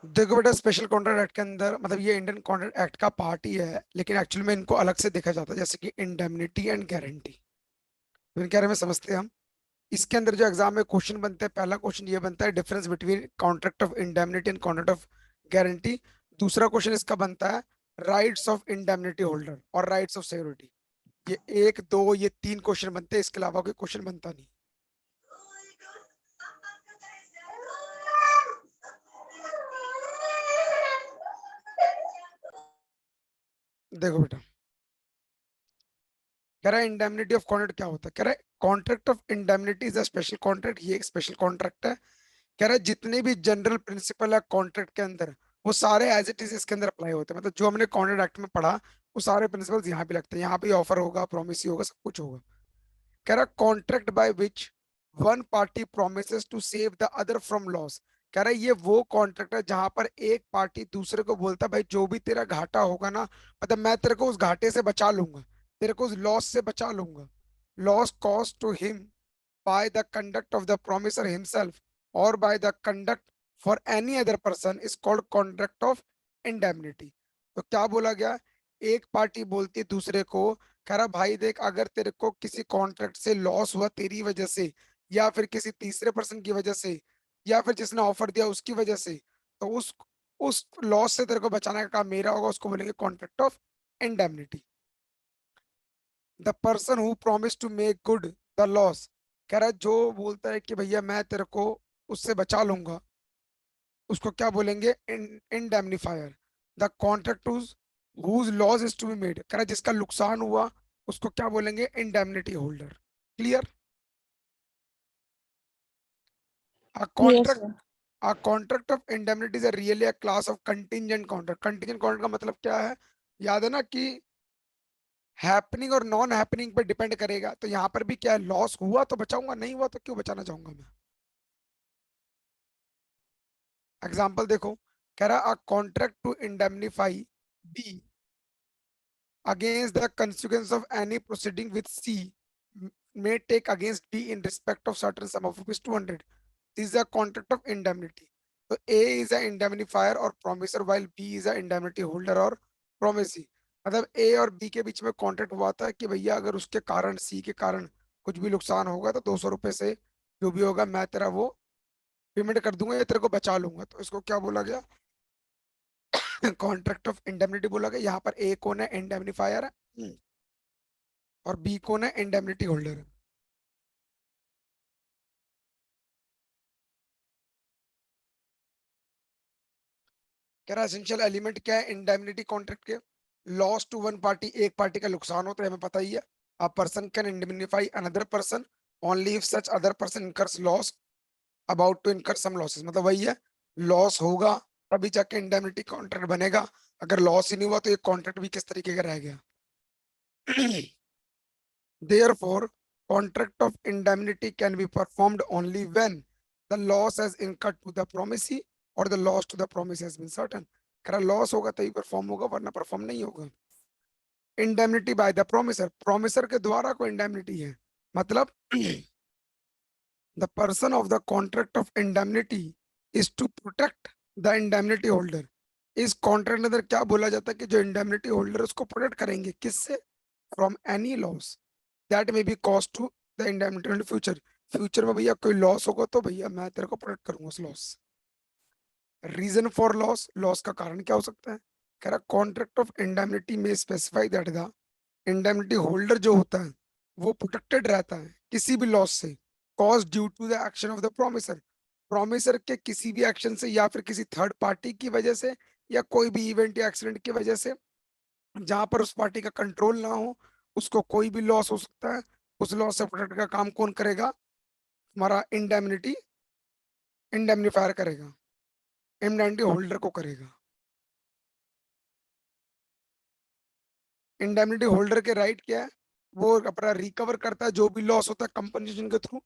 देखो बेटा, special contract act के अंदर मतलब ये इंडियन कॉन्ट्रैक्ट एक्ट का पार्ट ही है, लेकिन एक्चुअल में इनको अलग से देखा जाता है, जैसे कि इंडेमनिटी एंड गारंटी। तो इनके बारे में समझते हैं हम। इसके अंदर जो एग्जाम में क्वेश्चन बनते हैं, पहला क्वेश्चन ये बनता है difference between contract of indemnity and contract of guarantee. दूसरा क्वेश्चन इसका बनता है राइट्स ऑफ इंडेमनिटी होल्डर और राइट्स ऑफ सिक्योरिटी। ये एक दो ये तीन क्वेश्चन बनते हैं, इसके अलावा कोई क्वेश्चन बनता नहीं। देखो बेटा, कह रहा है इंडेमनिटी ऑफ कॉन्ट्रैक्ट क्या होता है। कह रहा है contract of indemnity is a special contract, ये एक स्पेशल कॉन्ट्रैक्ट है। कह रहा है जितने भी जनरल प्रिंसिपल है कॉन्ट्रैक्ट के अंदर, वो सारे एज इट इज इसके अंदर अप्लाई होते हैं। मतलब जो हमने कॉन्ट्रैक्ट एक्ट में पढ़ा, वो सारे प्रिंसिपल्स यहाँ पे लगते हैं। यहाँ पे ऑफर होगा, प्रोमिस होगा, सब कुछ होगा। कह रहा contract by which one party promises to save the other from loss. कह रहा है ये वो कॉन्ट्रैक्ट है जहां पर एक पार्टी दूसरे को बोलता है भाई जो भी तेरा घाटा होगा ना, मतलब मैं तेरे को उस घाटे से बचा लूंगा, तेरे को उस लॉस से बचा लूंगा। Loss cause to him by the conduct of the promiser himself or by the conduct for any other person is called contract of indemnity। तो क्या बोला गया, एक पार्टी बोलती है दूसरे को, कह रहा भाई देख, अगर तेरे को किसी कॉन्ट्रैक्ट से लॉस हुआ तेरी वजह से, या फिर किसी तीसरे पर्सन की वजह से, या फिर जिसने ऑफर दिया उसकी वजह से, तो उस लॉस से तेरे को बचाने का काम मेरा होगा, उसको बोलेंगे contract of indemnity. The person who promise to make good the loss. कह रहा है जो बोलता है कि भैया मैं तेरे को उससे बचा लूंगा, उसको क्या बोलेंगे, indemnifier. The contract whose loss is to be made. कह रहा है जिसका नुकसान हुआ उसको क्या बोलेंगे, indemnity holder. Clear. Uh Yes, contract sir. Uh contract of indemnity is really a class of contingent contract. Contingent contract का मतलब क्या है, याद है ना कि हैपनिंग और नॉन हैपनिंग पे डिपेंड करेगा। तो यहाँ पर भी क्या है, लॉस हुआ तो बचाऊंगा, नहीं हुआ तो क्यों बचाना चाहूंगा मैं। एग्जाम्पल देखो, कह रहा a contract to indemnify be against the consequence of any proceeding with सी may take against B in respect of certain sum of rupees 200. This is a contract of indemnity. So A is a indemnifier or promiser while B is a indemnity holder or promisee। मतलब A और B के बीच में contract हुआ था कि भैया अगर उसके कारण, C के कारण कुछ भी नुकसान होगा तो 200 रुपए से जो भी होगा मैं तेरा वो पेमेंट कर दूंगा या तेरे को बचा लूंगा। तो इसको क्या बोला गया, कॉन्ट्रैक्ट ऑफ इंडेमनिटी बोला गया। यहाँ पर ए कौन है, इंडेमनीफायर है, और बी कौन है, इंडेमनिटी होल्डर है। कह रहा एसेंशियल एलिमेंट क्या है इंडेमनिटी कॉन्ट्रैक्ट के, लॉस टू वन पार्टी, एक पार्टी का नुकसान होता है, हमें पता ही है। A person can indemnify another person only if such other person incurs loss about to incur some losses. मतलब वही है, लॉस होगा तभी जाके इंडेमनिटी कॉन्ट्रैक्ट बनेगा। अगर लॉस ही नहीं हुआ तो ये कॉन्ट्रैक्ट भी किस तरीके का रह गया। Therefore, contract of indemnity can be performed only when the loss has incurred to the promisee or the loss to the promise has been certain। कह रहा लॉस होगा तभी परफॉर्म होगा, वरना परफॉर्म नहीं होगा। Indemnity by the promisor, promisor के द्वारा कोई इंडेमनिटी है, मतलब the person of the contract of indemnity is to protect the indemnity holder. इस कॉन्ट्रैक्ट के अंदर क्या बोला जाता है कि जो इंडेमनिटी होल्डर उसको प्रोटेक्ट करेंगे, किससे, from any loss that may be cost to the indemnity in future. Future में भैया कोई लॉस होगा तो भैया मैं तेरे को प्रोटेक्ट करूंगा उस लॉस से। रीजन फॉर लॉस, लॉस का कारण क्या हो सकता है। कह रहा कॉन्ट्रैक्ट ऑफ इंडेमनिटी में specify that the indemnity holder जो होता है वो प्रोटेक्टेड रहता है किसी भी लॉस से, cause due to the action of the promisor. Promisor के किसी भी एक्शन से या फिर किसी थर्ड पार्टी की वजह से, या कोई भी इवेंट या एक्सीडेंट की वजह से जहां पर उस पार्टी का कंट्रोल ना हो, उसको कोई भी लॉस हो सकता है। उस लॉस से प्रोटेक्ट का काम कौन करेगा, हमारा इंडेमनिटी, इंडेमनीफायर करेगा, इंडेमनिटी होल्डर को करेगा। इंडेमनिटी होल्डर के राइट क्या है, वो अपना रिकवर करता है जो भी लॉस होता है कंपनसेशन के through.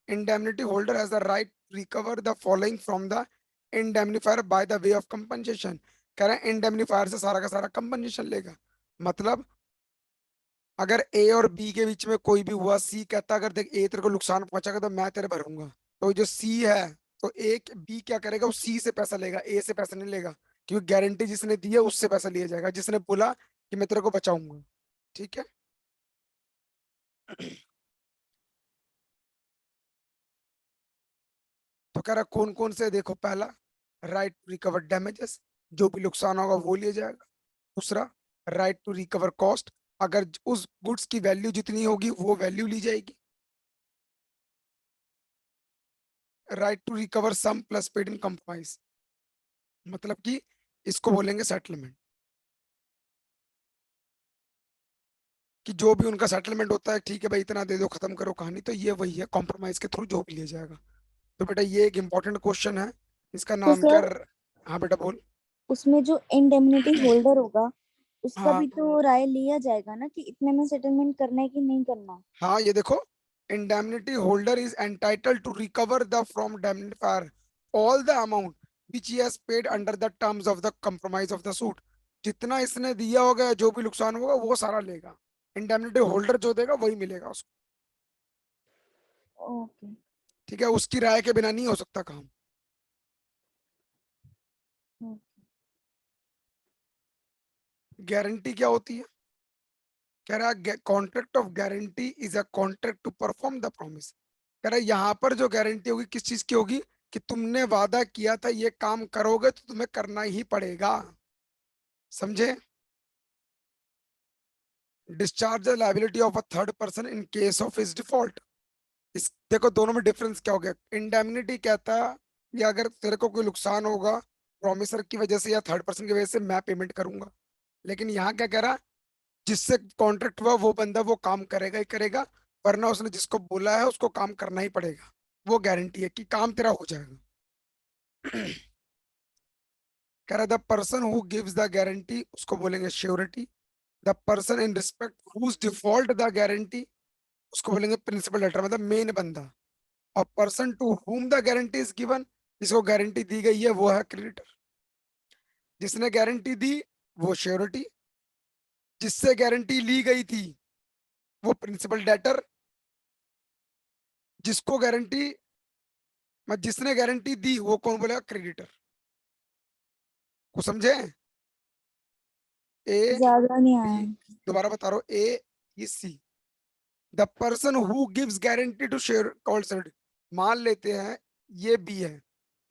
Indemnity holder has the right recover the following from the indemnifier by the way of compensation. कह रहे हैं इंडेमनीफायर से सारा का सारा कंपनसेशन लेगा। मतलब अगर ए और बी के बीच में कोई भी हुआ, सी कहता अगर देख ए तेरे को नुकसान पहुंचाएगा तो मैं तेरे भरूंगा, तो जो सी है तो एक बी क्या करेगा, वो सी से पैसा लेगा, ए से पैसा नहीं लेगा, क्योंकि गारंटी जिसने दी है उससे पैसा लिया जाएगा, जिसने बोला कि मैं तेरे को बचाऊंगा। ठीक है। तो कह रहा कौन कौन से, देखो पहला, राइट टू रिकवर डैमेजेस, जो भी नुकसान होगा वो लिया जाएगा। दूसरा, राइट टू रिकवर कॉस्ट, अगर उस गुड्स की वैल्यू जितनी होगी वो वैल्यू ली जाएगी। Right to recover sum plus paid in compromise, मतलब कि इसको बोलेंगे सेटलमेंट, कि जो भी उनका सेटलमेंट होता है, ठीक है भाई इतना दे दो खत्म करो कहानी, तो ये वही है कॉम्प्रोमाइज के थ्रू जो भी लिया जाएगा। तो बेटा ये एक इंपॉर्टेंट क्वेश्चन है, इसका तो नाम क्या सर हाँ बेटा बोल। उसमें जो इंडेमनिटी होल्डर होगा उसका हाँ भी तो राय लिया जाएगा ना कि इतने में सेटलमेंट करना है कि नहीं करना। हाँ, ये देखो, indemnity holder is entitled to recover the from indemnifier all the amount which he has paid under the terms of the compromise of the suit, जितना इसने दिया होगा जो भी नुकसान होगा वो सारा लेगा, इंडेमनिटी होल्डर जो देगा वही मिलेगा उसको। ओके। ठीक है, उसकी राय के बिना नहीं हो सकता काम। गारंटी क्या होती है, कह रहा है contract of guarantee is a contract to perform the promise. कह रहा है यहाँ पर जो गारंटी होगी किस चीज की होगी, कि तुमने वादा किया था ये काम करोगे तो तुम्हें करना ही पड़ेगा। समझे। Discharge liability of a third person in case of is default. इस देखो दोनों में डिफरेंस क्या हो गया, इंडेमनिटी कहता है कि अगर तेरे को कोई नुकसान होगा प्रॉमिसर की वजह से या थर्ड पर्सन की वजह से मैं पेमेंट करूंगा। लेकिन यहाँ क्या कह रहा, जिससे कॉन्ट्रैक्ट हुआ वो बंदा वो काम करेगा ही करेगा, वरना उसने जिसको बोला है उसको काम करना ही पड़ेगा। वो गारंटी है कि काम तेरा हो जाएगा। कह रहा the person who gives the guarantee उसको बोलेंगे surety. The person in respect whose default the guarantee उसको बोलेंगे प्रिंसिपल लेटर, मतलब मेन बंदा। और person to whom the guarantee is given, जिसको गारंटी दी गई है वो है क्रेडिटर। जिसने गारंटी दी वो श्योरिटी, जिससे गारंटी ली गई थी वो प्रिंसिपल डेटर, जिसको गारंटी, जिसने गारंटी दी वो कौन बोलेगा, क्रेडिटर। को समझे। ए ज्यादा नहीं बी, आया। दोबारा बता रहा हूं, A C, the person who gives guarantee to share called, मान लेते हैं ये बी है,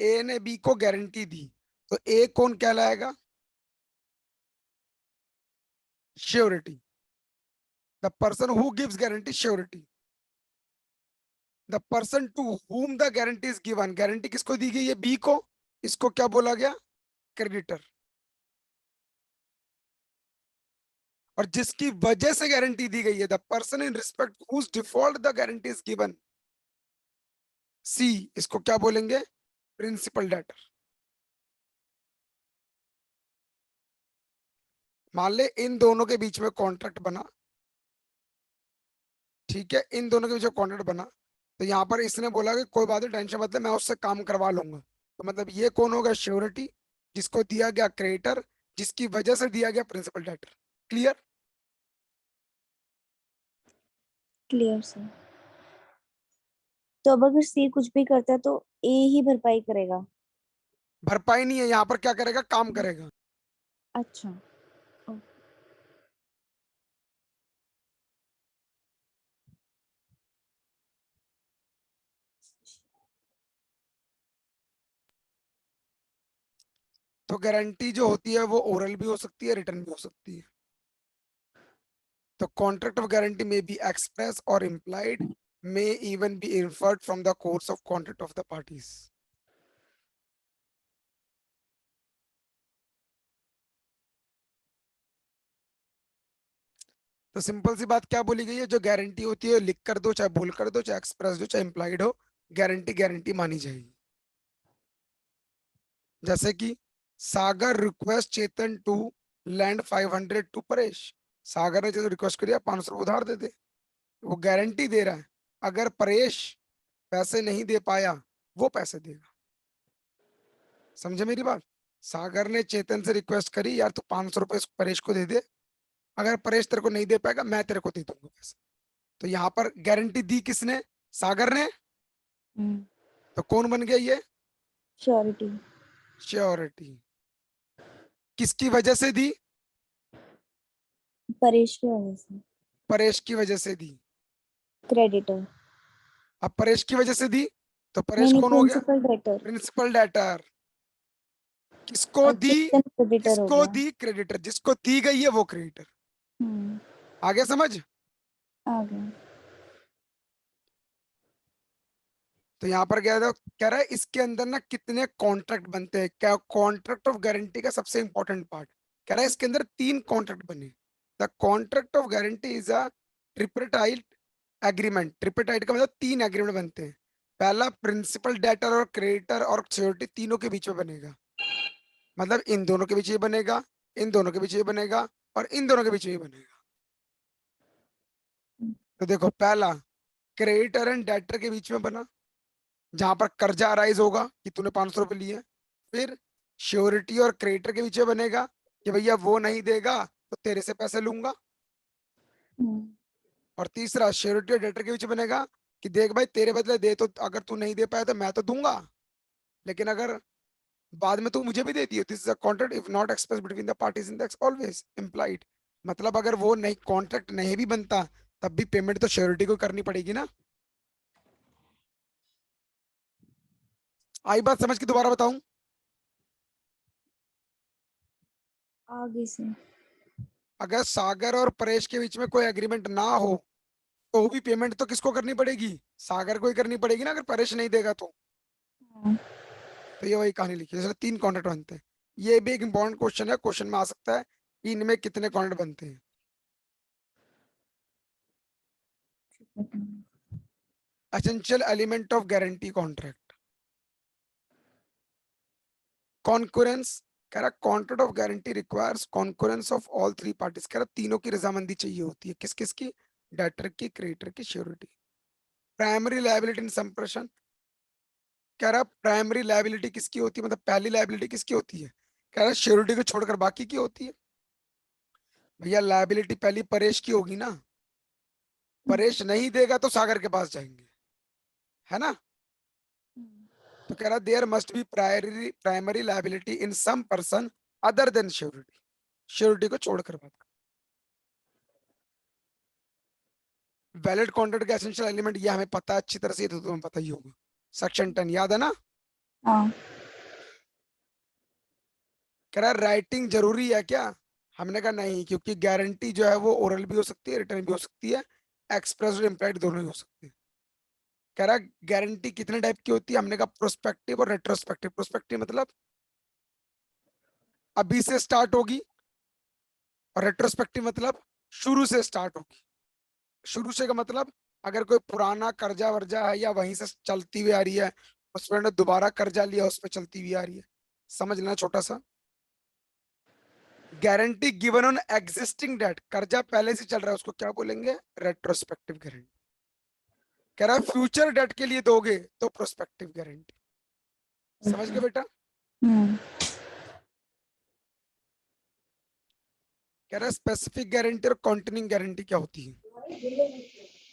ए ने बी को गारंटी दी, तो ए कौन कहलाएगा, surety. The person who gives guarantee surety. The person to whom the guarantee is given, guarantee किसको दी गई है, बी को, इसको क्या बोला गया, क्रेडिटर। और जिसकी वजह से गारंटी दी गई है, the person in respect whose default the guarantee is given, C, इसको क्या बोलेंगे, प्रिंसिपल डेटर। मान ले इन दोनों के बीच में कॉन्ट्रैक्ट बना, ठीक है, इन दोनों के बीच में कॉन्ट्रैक्ट बना, तो यहाँ पर इसने बोला कि कोई बात नहीं टेंशन मतलब मैं उससे काम करवा लूंगा, तो मतलब ये कौन होगा, श्योरिटी, जिसको दिया गया क्रेडिटर, जिसकी वजह से दिया गया principal debtor. Clear. Clear sir. तो अब अगर सी कुछ भी करता है तो ए ही भरपाई करेगा। भरपाई नहीं है यहाँ पर, क्या करेगा, काम करेगा। अच्छा। ओ, तो गारंटी जो होती है वो ओरल भी हो सकती है, रिटर्न भी हो सकती है। तो कॉन्ट्रैक्ट ऑफ गारंटी में बी एक्सप्रेस और implied, may even be inferred from the course of conduct of the parties। तो सिंपल सी बात क्या बोली गई है, जो गारंटी होती है लिख कर दो चाहे बोल कर दो, चाहे एक्सप्रेस दो चाहे इम्प्लाइड हो, गारंटी गारंटी मानी जाएगी। जैसे कि Sagar request Chetan to lend 500 to Paresh, Sagar ने चेतन रिक्वेस्ट किया 500 उधार दे दे, वो गारंटी दे रहा है, अगर परेश पैसे नहीं दे पाया वो पैसे देगा। समझे मेरी बात। सागर ने चेतन से रिक्वेस्ट करी यार तू 500 रुपए परेश को दे दे, अगर परेश तेरे को नहीं दे पाएगा मैं तेरे को दे दूंगा पैसे। तो यहाँ पर गारंटी दी किसने, सागर ने, हम्म। तो कौन बन गया ये, श्योरिटी। श्योरिटी किसकी वजह से दी? परेश की वजह से। परेश की वजह से दी। क्रेडिटर। अब परेश की वजह से दी तो नहीं परेश नहीं, कौन हो गया? Principal debtor. Principal debtor. किसको और दी? किचन क्रेडिटर हो किसको गया। दी? क्रेडिटर। जिसको दी गई है वो क्रेडिटर। हम्म। आगे समझ? आ गया। तो यहाँ पर क्या था, कह रहा है इसके अंदर ना कितने कॉन्ट्रैक्ट बनते हैं, क्या कॉन्ट्रैक्ट ऑफ गारंटी का सबसे इंपॉर्टेंट पार्ट। कह रहा है इसके अंदर 3 कॉन्ट्रैक्ट बने। The contract of guarantee is a tripartite agreement. Tripartite का मतलब 3 एग्रीमेंट बनते हैं। पहला प्रिंसिपल डेटर और क्रेडिटर और श्योरिटी तीनों के बीच में बनेगा। मतलब इन दोनों के बीच में बनेगा, इन दोनों के बीच में बनेगा, और इन दोनों के बीच में बनेगा। तो देखो, पहला क्रेडिटर एंड डेटर के बीच में बना, जहां पर कर्जा अराइज होगा कि तूने 500 रुपए लिए। फिर श्योरिटी और क्रेडिटर के बीच में बनेगा कि भैया वो नहीं देगा तो तेरे से पैसे लूंगा। हम्म। और तीसरा श्योरिटी और डेटर के बीच में बनेगा कि देख भाई तेरे बदले दे, तो अगर तू नहीं दे पाया तो मैं तो दूंगा, लेकिन अगर बाद में तू मुझे भी देती है। This is a contract if not express between the parties in the always implied. मतलब अगर वो नहीं, कॉन्ट्रैक्ट नहीं भी बनता तब भी पेमेंट तो श्योरिटी को करनी पड़ेगी ना। आई बात समझ के दोबारा बताऊं? आगे से। अगर सागर और परेश के बीच में कोई एग्रीमेंट ना हो तो भी पेमेंट तो किसको करनी पड़ेगी? सागर को ही करनी पड़ेगी ना, अगर परेश नहीं देगा तो। हाँ। तो ये वही कहानी लिखी है। जैसे 3 कॉन्ट्रैक्ट बनते हैं। ये भी एक इंपॉर्टेंट क्वेश्चन है, क्वेश्चन में आ सकता है कि इनमें कितने कॉन्ट्रैक्ट बनते हैं। Essential element of guarantee contract. Concurrence. कह रहा contract of guarantee requires concurrence of all 3 parties. कह रहा तीनों की रजामंदी चाहिए होती है। किस किस की? डेटर की, क्रेडिटर की, श्योरिटी। प्राइमरी लायबिलिटी इन संप्रेषण। कह रहा प्राइमरी लायबिलिटी किसकी होती है, मतलब पहली लायबिलिटी किसकी होती है? कह रहा श्योरिटी को छोड़कर बाकी की होती है। भैया लायबिलिटी पहली परेश की होगी ना। परेश नहीं देगा तो सागर के पास जाएंगे, है ना। तो कह रहा there must be primary liability in some person other than surety. Surety को छोड़कर बात। वैलिड कॉन्ट्रैक्ट का एसेंशियल एलिमेंट, ये हमें पता है अच्छी तरह से, ये तो तुम्हें पता ही होगा। सेक्शन 10 याद है ना। हाँ। कह रहा राइटिंग जरूरी है क्या? हमने कहा नहीं, क्योंकि गारंटी जो है वो ओरल भी हो सकती है, रिटर्न भी हो सकती है, एक्सप्रेस और इम्प्लाइड दोनों ही हो सकते हैं। कह रहा गारंटी कितने टाइप की होती है? हमने कहा प्रोस्पेक्टिव और रेट्रोस्पेक्टिव। प्रोस्पेक्टिव मतलब अभी से स्टार्ट होगी, और रेट्रोस्पेक्टिव मतलब शुरू से स्टार्ट होगी। शुरू से का मतलब अगर कोई पुराना कर्जा वर्जा है या वहीं से चलती हुई आ रही है, उसमें ने दोबारा कर्जा लिया, उसमें चलती हुई आ रही है। समझ लेना छोटा सा। Guarantee given on existing debt, कर्जा पहले से चल रहा है उसको क्या बोलेंगे? Retrospective guarantee. कह रहा है फ्यूचर डेट के लिए दोगे तो प्रोस्पेक्टिव गारंटी। समझ गए बेटा? हम्म। कह रहा है स्पेसिफिक गारंटी और कॉन्टिन्यूइंग गारंटी क्या होती है?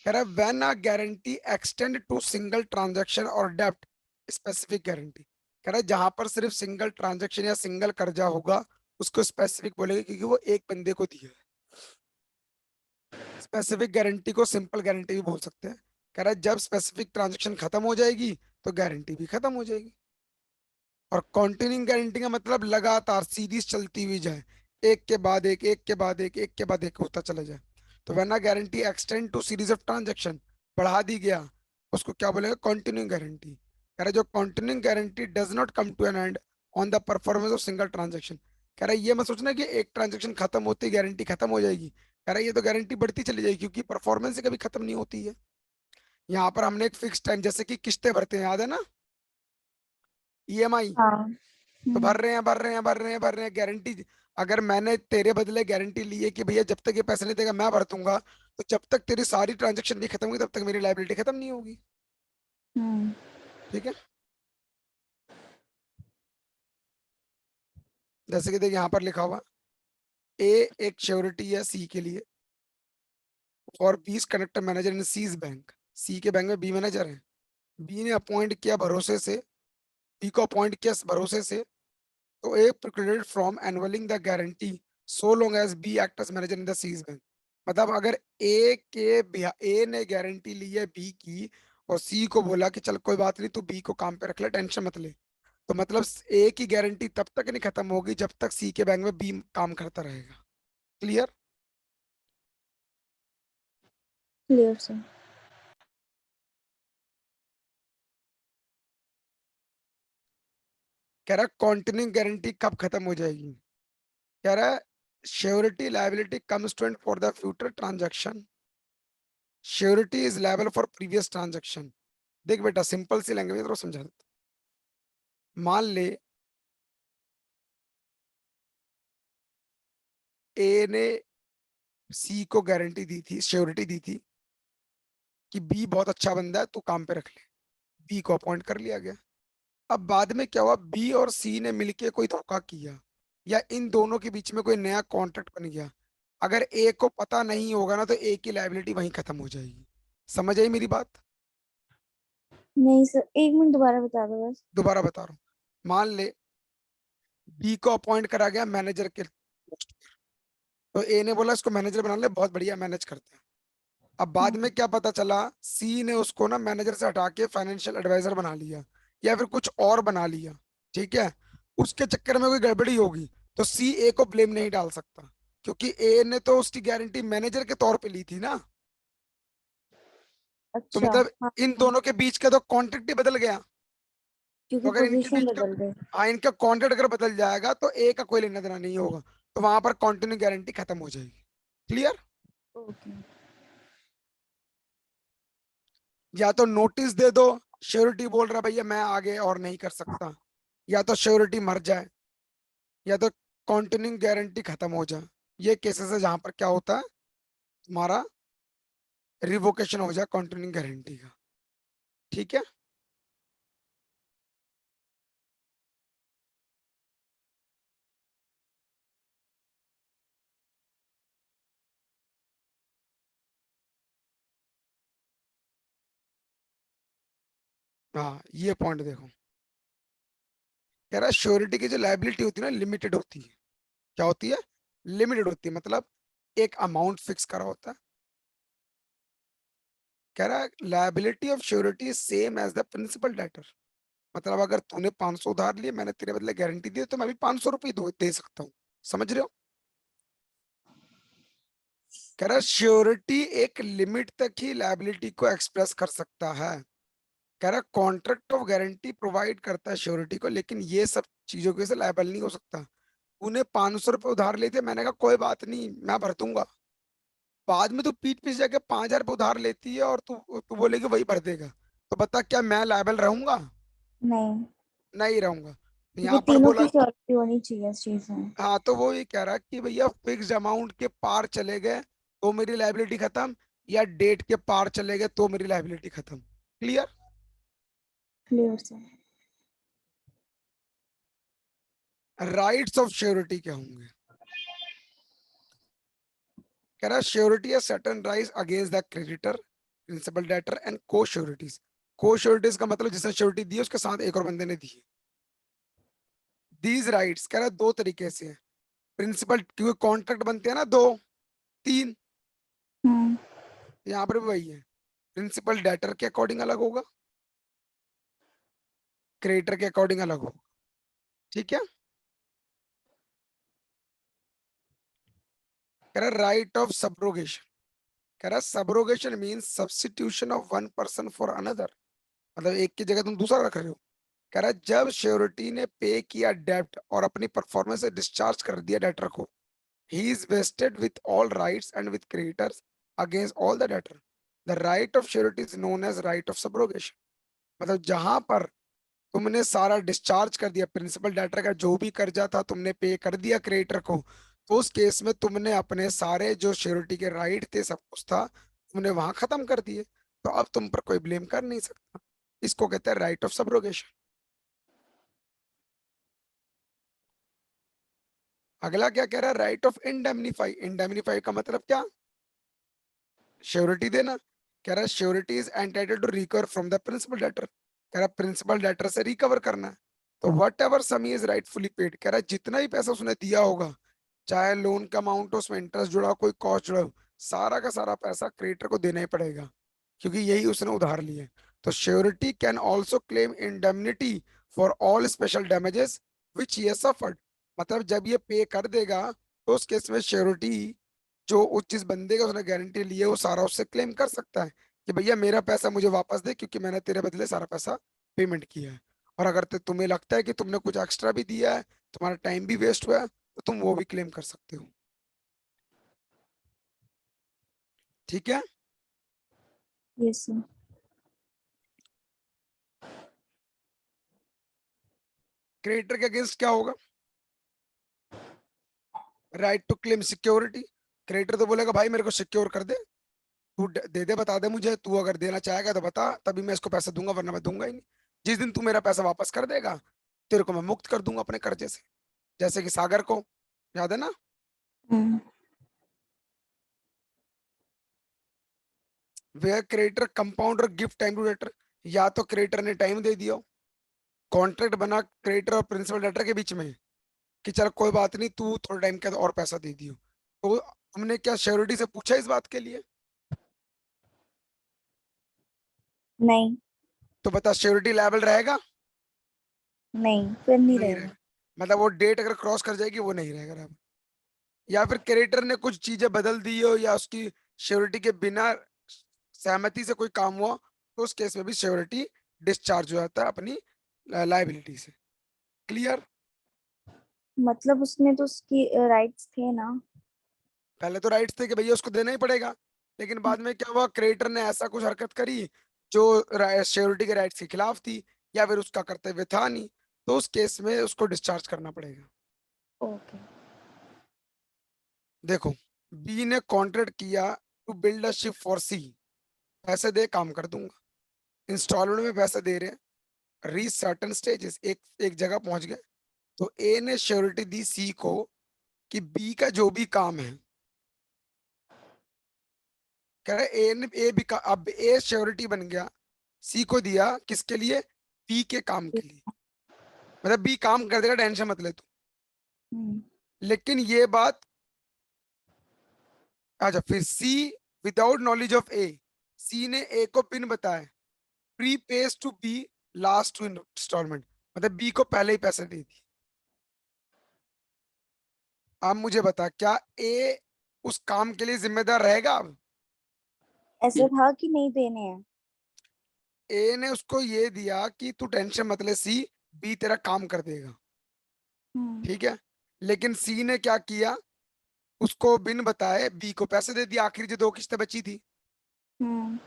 कह रहा है when a guarantee extend to single transaction और डेब्ट, स्पेसिफिक गारंटी। कह रहा है जहां पर सिर्फ सिंगल ट्रांजैक्शन या सिंगल कर्जा होगा उसको स्पेसिफिक बोलेंगे, क्योंकि वो एक बंदे को दिया है। स्पेसिफिक गारंटी को सिंपल गारंटी भी बोल सकते हैं। कह रहा है जब स्पेसिफिक ट्रांजैक्शन खत्म हो जाएगी तो गारंटी भी खत्म हो जाएगी। और कंटिन्यूइंग गारंटी का मतलब लगातार सीरीज चलती हुई जाए, एक के बाद एक, एक के बाद एक, एक के बाद एक होता चला जाए। तो वरना guarantee extend to series of transaction, बढ़ा दी गया, उसको क्या बोलेगा? Continuing guarantee. कह रहा है जो continuing guarantee does not come to an end on the performance of single transaction. कह रहा है ये मत सोचना कि एक ट्रांजैक्शन खत्म होती गारंटी खत्म हो जाएगी। कह रहा है ये तो गारंटी बढ़ती चली जाएगी, क्योंकि परफॉर्मेंस कभी खत्म नहीं होती है। यहाँ पर हमने एक फिक्स टाइम, जैसे कि किस्तें भरते हैं, याद है ना, ईएमआई। हाँ। तो भर रहे हैं, भर रहे हैं, भर रहे हैं, भर रहे हैं, गारंटी। अगर मैंने तेरे बदले गारंटी ली है कि भैया जब तक ये पैसे नहीं देगा मैं भर दूंगा, तो जब तक तेरी सारी ट्रांजेक्शन नहीं खत्म होगी तब तक मेरी लाइबिलिटी खत्म नहीं होगी। हम्म। ठीक है। जैसे कि देख यहाँ पर लिखा हुआ, ए एक श्योरिटी है सी के लिए, और B is connector manager in C's bank. C के बैंक में बी मैनेजर है। बी ने अपॉइंट किया भरोसे से बी को अपॉइंट किया इस भरोसे से, तो A precluded from annulling the guarantee so long as B act as manager in the C's bank. मतलब अगर ए ने गारंटी ली है बी की और सी को बोला कि चल कोई बात नहीं तू बी को काम पे रख ले, टेंशन मत ले, तो मतलब ए की गारंटी तब तक नहीं खत्म होगी जब तक सी के बैंक में बी काम करता रहेगा। क्लियर? Clear sir. कह रहा कॉन्टिन्यूइंग गारंटी कब खत्म हो जाएगी? कह रहा है surety liability comes to end for the future transaction, surety is liable for previous transaction. देख बेटा सिंपल सी लैंग्वेज में समझा देता हूं। मान ले ए ने सी को गारंटी दी थी, श्योरिटी दी थी कि बी बहुत अच्छा बंदा है तू काम पे रख ले, बी को अपॉइंट कर लिया गया। अब बाद में क्या हुआ, बी और सी ने मिलके कोई धोखा किया या इन दोनों के बीच में कोई नया कॉन्ट्रैक्ट बन गया, अगर ए को पता नहीं होगा ना तो ए की लायबिलिटी वहीं खत्म हो जाएगी। समझ आई मेरी बात? नहीं सर, एक मिनट दोबारा बता दो बस। दोबारा बता रहा हूँ। मान ले बी को अपॉइंट करा गया मैनेजर के पोस्ट पर, तो ए ने बोला इसको मैनेजर बना ले, बहुत बढ़िया मैनेज करता है। अब बाद हाँ। में क्या पता चला, सी ने उसको ना मैनेजर से हटा के फाइनेंशियल एडवाइजर बना लिया या फिर कुछ और बना लिया, ठीक है? उसके चक्कर में कोई गड़बड़ी होगी तो सी ए को ब्लेम नहीं डाल सकता, क्योंकि ए ने तो उसकी गारंटी मैनेजर के तौर पे ली थी ना। तो अच्छा। मतलब हाँ, इन दोनों के बीच का तो कॉन्ट्रैक्ट ही बदल गया। तो क्योंकि अगर इनके पोजीशन बीच का, बदल गई। हाँ इनका कॉन्ट्रैक्ट अगर बदल जाएगा तो ए का कोई लेना देना नहीं होगा, तो वहां पर कंटिन्यू गारंटी खत्म हो जाएगी। क्लियर? ओके। या तो नोटिस दे दो, श्योरिटी बोल रहा भैया मैं आगे और नहीं कर सकता, या तो श्योरिटी मर जाए, या तो कंटिन्यूइंग गारंटी खत्म हो जाए। ये केसेस है जहां पर क्या होता है, तुम्हारा रिवोकेशन हो जाए कंटिन्यूइंग गारंटी का। ठीक है? हाँ ये पॉइंट देखो, कह रहा है श्योरिटी की जो लायबिलिटी होती है ना लिमिटेड होती है। क्या होती है? लिमिटेड होती है, मतलब एक अमाउंट फिक्स करा होता है। कह रहा है liability of surety is same as the principal debtor. मतलब अगर तूने 500 उधार लिए, मैंने तेरे बदले गारंटी दी, तो मैं भी 500 रुपये दे सकता हूँ। समझ रहे हो? कह रहा है श्योरिटी एक लिमिट तक ही लायबिलिटी को एक्सप्रेस कर सकता है। कह रहा है कॉन्ट्रैक्ट ऑफ गारंटी प्रोवाइड करता है श्योरिटी को, लेकिन ये सब चीजों के से लायबल नहीं हो सकता। तूने 500 रुपये उधार लिए थे, मैंने कहा कोई बात नहीं मैं भर दूंगा, बाद में तू पीठ पीछे जाके 5,000 रुपये उधार लेती है और तू तू बोलेगी वही भर देगा, तो बता क्या मैं लायबल रहूंगा? नहीं, नहीं रहूंगा। क्योंकि यहाँ पर तीनों बोला, की श्योरिटी होनी चाहिए इस चीज में। हाँ तो वो ये कह रहा है कि भैया फिक्स्ड अमाउंट के पार चले गए तो मेरी लायबिलिटी खत्म, या डेट के पार चले गए तो मेरी लायबिलिटी खत्म। Clear? Clear sir. Rights of surety क्या होंगे? कह रहा है श्योरिटी है certain rights against the creditor, principal debtor and co-sureties. Co-sureties का मतलब जिसने श्योरिटी दी है उसके साथ एक और बंदे ने दी है। दीज राइट्स कह रहा है दो तरीके से है, प्रिंसिपल, क्योंकि कॉन्ट्रैक्ट बनते हैं ना दो तीन, हम्म। यहाँ पर भी वही है। प्रिंसिपल डेटर के अकॉर्डिंग अलग होगा, क्रेडिटर के अकॉर्डिंग अलग होगा। ठीक है? कह रहा राइट ऑफ सब्रोगेशन। कह रहा subrogation means substitution of one person for another, मतलब एक की जगह तुम दूसरा रख रहे हो। कह रहा जब श्योरिटी ने पे किया डेब्ट और अपनी परफॉर्मेंस से डिस्चार्ज कर दिया डेटर को, he is vested with all rights and with creditors against all the debtor. The right of surety is known as right of subrogation. मतलब जहां पर तुमने सारा डिस्चार्ज कर दिया, प्रिंसिपल डेटर का जो भी कर्जा था तुमने पे कर दिया क्रेडिटर को, तो उस केस में तुमने अपने सारे जो श्योरिटी के राइट थे सब कुछ था तुमने वहां खत्म कर दिए, तो अब तुम पर कोई ब्लेम कर नहीं सकता। इसको कहते हैं राइट ऑफ सब्रोगेशन। अगला क्या कह रहा है, राइट ऑफ इंडेमनीफाई। इंडेमनीफाई का मतलब क्या? श्योरिटी देना। कह रहा है surety is entitled to recover from the principal debtor. कह रहा है प्रिंसिपल डेटर से रिकवर करना है। तो what ever some is rightfully paid, कह रहा है जितना भी पैसा उसने दिया होगा, चाहे लोन का अमाउंट हो, उसमें इंटरेस्ट जुड़ा हो, कोई कॉस्ट जुड़ा हो, सारा का सारा पैसा क्रेडिटर को देना ही पड़ेगा, क्योंकि यही उसने उधार लिया है। तो surety can also claim indemnity for all special damages which ये सफर्ड, मतलब जब ये पे कर देगा तो उस केस में श्योरिटी जो उस जिस बंदे का उसने गारंटी ली है वो सारा उससे क्लेम कर सकता है कि भैया मेरा पैसा मुझे वापस दे, क्योंकि मैंने तेरे बदले सारा पैसा पेमेंट किया है। और अगर तुम्हें लगता है कि तुमने कुछ एक्स्ट्रा भी दिया है, तुम्हारा टाइम भी वेस्ट हुआ है, तो तुम वो भी क्लेम कर सकते हो। ठीक है। Yes sir. क्रेडिटर के अगेंस्ट क्या होगा? Right to claim security. Creditor तो बोलेगा भाई मेरे को सिक्योर कर दे, तू दे दे, बता दे मुझे, तू अगर देना चाहेगा तो बता, तभी मैं इसको पैसा दूंगा, वरना मैं दूंगा ही नहीं। जिस दिन तू मेरा पैसा वापस कर देगा, तेरे को मैं मुक्त कर दूंगा अपने कर्जे से, जैसे कि सागर को, याद है ना? हम्म। Where creditor compounder gift time to debtor, या तो क्रेडिटर ने टाइम दे दिया, कॉन्ट्रैक्ट बना क्रेडिटर और प्रिंसिपल डेटर के बीच में कि चल कोई बात नहीं, तू थोड़ा टाइम के बाद और पैसा दे दियो, तो हमने क्या श्योरिटी से पूछा इस बात के लिए? नहीं। तो बता श्योरिटी लेवल रहेगा? नहीं, फिर नहीं नहीं रहेगा। रहेगा। मतलब वो डेट अगर क्रॉस कर जाएगी वो नहीं रहेगा लेवल। या फिर क्रेडिटर ने कुछ चीजें बदल दी हो, या उसकी श्योरिटी के बिना सहमति से कोई काम हुआ, तो उस केस में भी श्योरिटी डिस्चार्ज हो जाता है अपनी लाइबिलिटी से। क्लियर? मतलब उसमें तो उसकी राइट्स थे ना। पहले तो राइट्स थे कि भैया उसको देना ही पड़ेगा, लेकिन बाद में क्या हुआ, क्रेडिटर ने ऐसा कुछ हरकत करी जो श्योरिटी के राइट्स के खिलाफ थी, या फिर उसका कर्तव्य था नहीं, तो उस केस में उसको डिस्चार्ज करना पड़ेगा। ओके। देखो, बी ने कॉन्ट्रैक्ट किया to build a ship for C, पैसे दे काम कर दूंगा, इंस्टॉलमेंट में पैसे दे रहे हैं, रीच सर्टन स्टेजेस, एक एक जगह पहुंच गए, तो ए ने श्योरिटी दी सी को कि बी का जो भी काम है, कह रहे ए ने ए भी अब ए श्योरिटी बन गया, सी को दिया किसके लिए? बी के काम के लिए, मतलब बी काम कर देगा, टेंशन मत ले तू। हम्म। लेकिन ये बात, अच्छा फिर C without knowledge of A, C ने ए को पिन बताया, prepays to B last two installment, मतलब बी को पहले ही पैसे दे दी। अब मुझे बता, क्या ए उस काम के लिए जिम्मेदार रहेगा अब? ऐसे था कि नहीं देने हैं। ए ने उसको ये दिया कि तू टेंशन मत ले सी, बी तेरा काम कर देगा, हम्म। ठीक है। लेकिन सी ने क्या किया, उसको बिन बताए बी को पैसे दे दिया, आखिरी जो दो किस्तें बची थी। हम्म।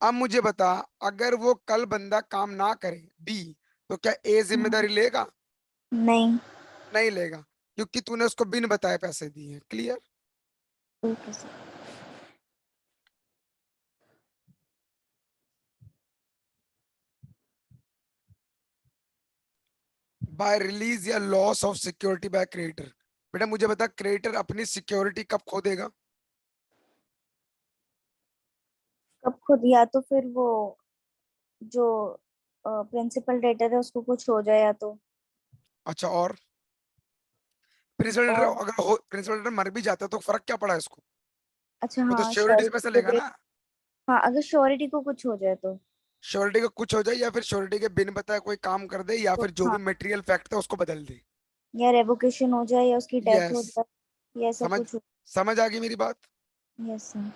अब मुझे बता, अगर वो कल बंदा काम ना करे बी, तो क्या ए हम्म। जिम्मेदारी लेगा? नहीं। नहीं लेगा, क्योंकि तूने उसको बिन बताए पैसे दिए हैं। Clear? Okay sir. By release या loss of security by creditor, बेटा मुझे बता क्रेडिटर अपनी सिक्योरिटी कब खो देगा? कब खुद, या तो फिर वो जो प्रिंसिपल डेटर है उसको कुछ हो जाए, या तो अच्छा, और प्रिंसिपल डेटर और अगर हो, प्रिंसिपल डेटर मर भी जाता है तो फर्क क्या पड़ा इसको? अच्छा वो तो हाँ, श्योरिटी से श्योरिटी पैसा को लेगा दे। ना। हाँ, अगर श्योरिटी को कुछ हो जाए तो श्योरिटी का कुछ हो जाए, या फिर श्योरिटी के बिन बताए कोई काम कर दे, या फिर जो भी हाँ, मटेरियल फैक्ट है उसको बदल दे। या रेवोकेशन हो जाए, या उसकी डेथ हो यस। जाए, या ऐसा समझ कुछ हो। समझ आ गई मेरी बात? Yes sir.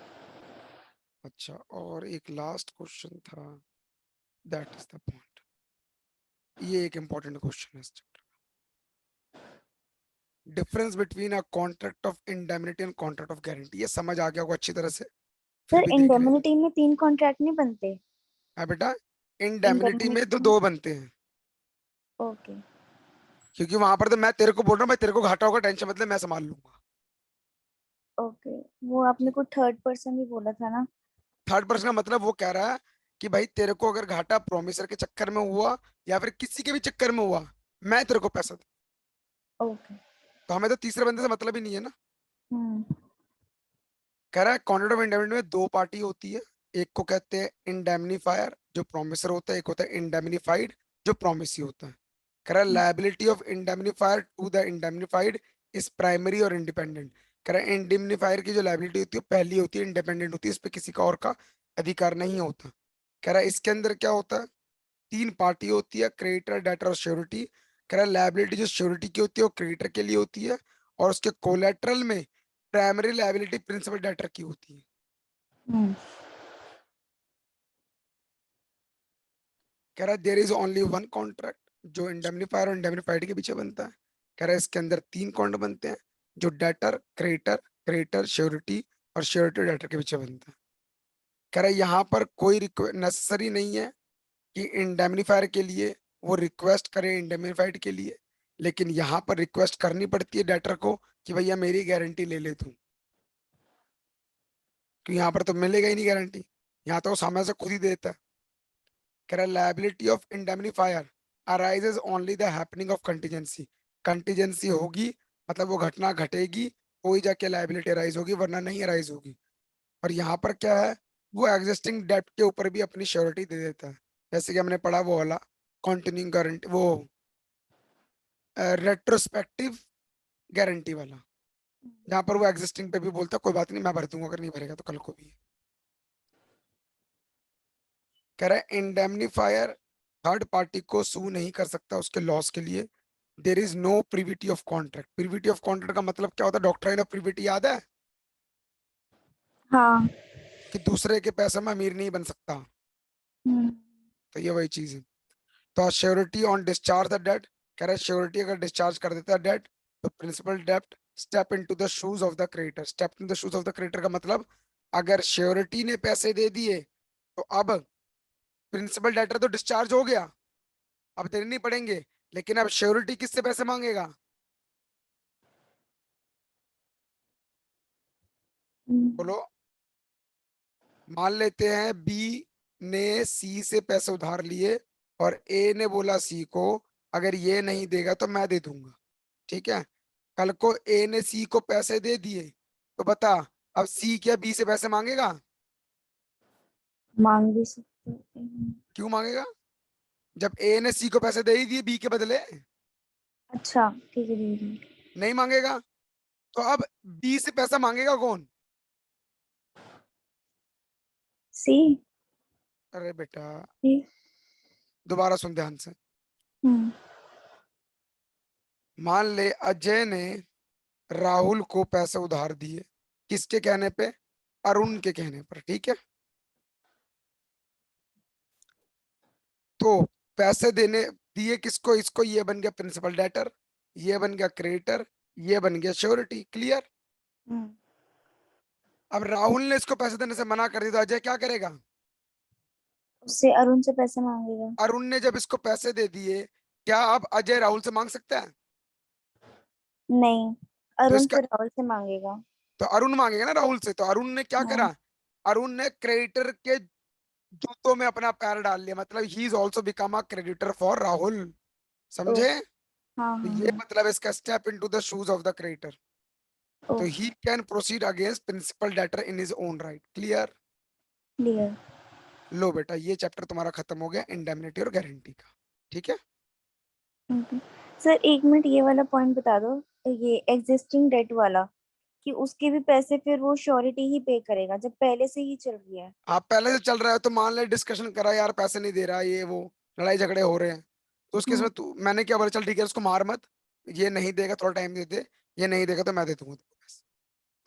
अच्छा, और एक लास्ट क्वेश्चन था, दैट इज द पॉइंट, ये एक इंपॉर्टेंट क्वेश्चन है इस chapter. Difference between a contract of indemnity and contract of guarantee, ये समझ आ गया होगा अच्छी तरह से, फिर सर, भी देख ले। इंडेमनिटी में 3 कॉन्ट्रैक्ट नहीं बनते। हाँ बेटा, इंडेमनिटी में तो इंडेमनिटी में। दो बनते हैं, ओके। क्योंकि वहां पर तो मैं तेरे को बोल रहा हूँ भाई तेरे को घाटा होगा, टेंशन मतलब मैं संभाल लूंगा। ओके। वो आपने को थर्ड पर्सन भी बोला था ना। थर्ड पर्सन का मतलब वो कह रहा है कि भाई तेरे को अगर घाटा प्रोमिसर के चक्कर में हुआ, या फिर किसी के भी चक्कर में हुआ, मैं तेरे को पैसा दूं। ओके। तो हमें तो तीसरे बंदे से मतलब ही नहीं है ना। हम्म। कह रहा है कॉन्ट्रैक्ट ऑफ इंडेमनिटी में दो पार्टी होती है, एक को कहते हैं इंडेमनीफायर जो प्रोमिसर होता है, एक होता है इंडेमनीफाइड जो प्रोमिसी होता है। कह रहा liability of indemnifier to the indemnified is primary और इंडिपेंडेंट। कह रहा इंडेमनिफायर की जो लायबिलिटी होती है पहली होती है, इंडिपेंडेंट होती है, इस पे किसी का और का अधिकार नहीं होता। कह रहा इसके अंदर क्या होता है, तीन पार्टी होती है, क्रेडिटर, डेटर और श्योरिटी। कह रहा लायबिलिटी जो श्योरिटी की होती है वो क्रेडिटर के लिए होती है, और उसके कोलेटरल में प्राइमरी लायबिलिटी प्रिंसिपल डेटर की होती है। हम्म कह रहा है there is only one contract जो इंडेमनिफायर और इंडेमनिफाइड के पीछे बनता है। कह रहा है इसके अंदर तीन कॉन्ट्रैक्ट बनते हैं जो डेटर, क्रेडिटर, क्रेडिटर श्योरिटी और श्योरिटी डेटर के पीछे बनता है। कह रहा है यहाँ पर कोई नेसेसरी नहीं है कि इंडेमनिफायर के लिए वो रिक्वेस्ट करे इंडेमनिफाइड के लिए, लेकिन यहाँ पर रिक्वेस्ट करनी पड़ती है डेटर को कि भैया मेरी गारंटी ले ले तू, क्योंकि यहाँ पर तो मिलेगा ही नहीं गारंटी, यहाँ तो वो सामने से खुद ही देता है। कह रहा है liability of indemnifier arises only the happening of contingency. Contingency होगी मतलब वो घटना घटेगी तो ही जाके लायबिलिटी अराइज होगी, वरना नहीं अराइज होगी। और यहाँ पर क्या है, वो एग्जिस्टिंग डेब्ट के ऊपर भी अपनी श्योरिटी दे देता है, जैसे कि हमने पढ़ा वो वाला कॉन्टिन्यूइंग गारंटी, वो रेट्रोस्पेक्टिव गारंटी वाला, जहाँ पर वो एग्जिस्टिंग पे भी बोलता है कोई बात नहीं मैं भर दूंगा, अगर नहीं भरेगा तो कल को भी। कह रहा है इंडेमनिफायर थर्ड पार्टी को सू नहीं कर सकता उसके लॉस के लिए। There is no privity of contract. Privity of contract का मतलब क्या होता है, डॉक्ट्राइन ऑफ प्रिविटी याद है हाँ। कि दूसरे के पैसे में अमीर नहीं बन सकता, हम्म तो ये वही चीज है। तो surety on discharge the debt, कह रहा है श्योरिटी अगर डिस्चार्ज कर देता है डेट तो प्रिंसिपल डेब्ट step into the shoes of the creditor. Step in the shoes of the creditor का मतलब अगर श्योरिटी ने पैसे दे दिए तो अब प्रिंसिपल डेटर तो डिस्चार्ज हो गया, अब देने नहीं पड़ेंगे, लेकिन अब श्योरिटी किससे पैसे मांगेगा। हम्म बोलो। मान लेते हैं बी ने सी से पैसे उधार लिए और ए ने बोला सी को अगर ये नहीं देगा तो मैं दे दूंगा, ठीक है। कल को ए ने सी को पैसे दे दिए तो बता अब सी क्या बी से पैसे मांगेगा, मांग भी सकते हैं। क्यों मांगेगा, जब ए ने सी को पैसे दे ही दिए बी के बदले, अच्छा ठीक है दीदी। नहीं मांगेगा। तो अब बी से पैसा मांगेगा कौन। सी। अरे बेटा सी। दोबारा सुन ध्यान से। हम्म मान ले अजय ने राहुल को पैसे उधार दिए, किसके कहने पे, अरुण के कहने पर, ठीक है। तो पैसे देने दिए किसको, इसको, ये बन गया प्रिंसिपल डेटर, ये बन गया क्रेडिटर, ये बन गया श्योरिटी, क्लियर। हम्म अब राहुल ने इसको पैसे देने से मना कर दिया तो अजय क्या करेगा, उससे अरुण से पैसे मांगेगा। अरुण ने जब इसको पैसे दे दिए क्या अब अजय राहुल से मांग सकता है, नहीं, तो अरुण इसका, फिर राहुल से मांगेगा। तो अरुण मांगेगा ना राहुल से, तो अरुण ने क्या हाँ। करा, अरुण ने क्रेडिटर के जूतों में अपना पैर डाल लिया, मतलब he is also become a creditor for Rahul, ओ। समझे। हाँ तो हाँ ये हाँ। मतलब इसका step into the shoes of the creditor, तो okay. He can proceed against principal debtor in his own right, clear. Clear. लो बेटा ये चैप्टर तुम्हारा खत्म हो गया इंडेमनिटी और गारंटी का, ठीक है। ओके। सर एक मिनट ये वाला पॉइंट बता दो, ये एग्जिस्टिंग डेट वाला, कि उसके भी पैसे फिर वो श्योरिटी ही पे करेगा जब पहले से ही चल रही है। आप पहले से चल रहा है तो मान ले डिस्कशन करा यार पैसे नहीं दे रहा ये वो, लड़ाई झगड़े हो रहे हैं, तो उसके हम्म इसमें तू मैंने क्या बोला, चल ठीक है उसको मार मत, ये नहीं देगा थोड़ा टाइम दे दे, ये नहीं देगा तो मैं दे दूंगा तेरे को पैसे।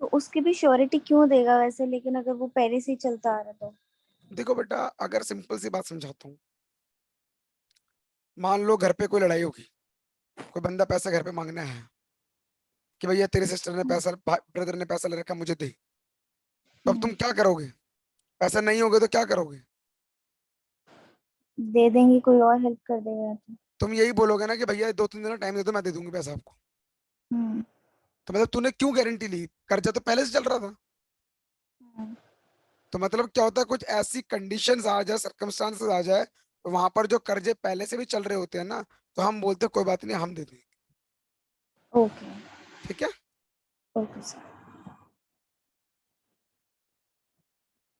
तो उसकी भी श्योरिटी क्यों देगा वैसे, लेकिन अगर वो पहले से ही चलता आ रहा तो। देखो बेटा अगर सिंपल सी बात समझाता हूँ, मान लो घर पे कोई लड़ाई होगी, कोई बंदा पैसा घर पे मांगना है कि भैया तेरे सिस्टर ने पैसा, ब्रदर ने पैसा ले रखा मुझे दे, तो अब हम्म, तुम क्या करोगे, पैसा नहीं होगा तो क्या करोगे, दे देंगे, कोई और हेल्प कर देगा या तो। तुम यही बोलोगे ना कि भैया 2-3 दिन टाइम दे दो मैं दे दूंगी पैसा आपको। हम्म तो मतलब तूने क्यों गारंटी ली, कर्जा तो पहले से चल रहा था। हम्म, तो मतलब क्या होता है कुछ ऐसी कंडीशंस आ जाए, सर्कमस्टांसेस आ जाए, तो वहां पर जो कर्जे पहले से भी चल रहे होते हैं ना, तो हम बोलते हैं कोई बात नहीं हम दे देंगे, ओके। ठीक है। Okay sir.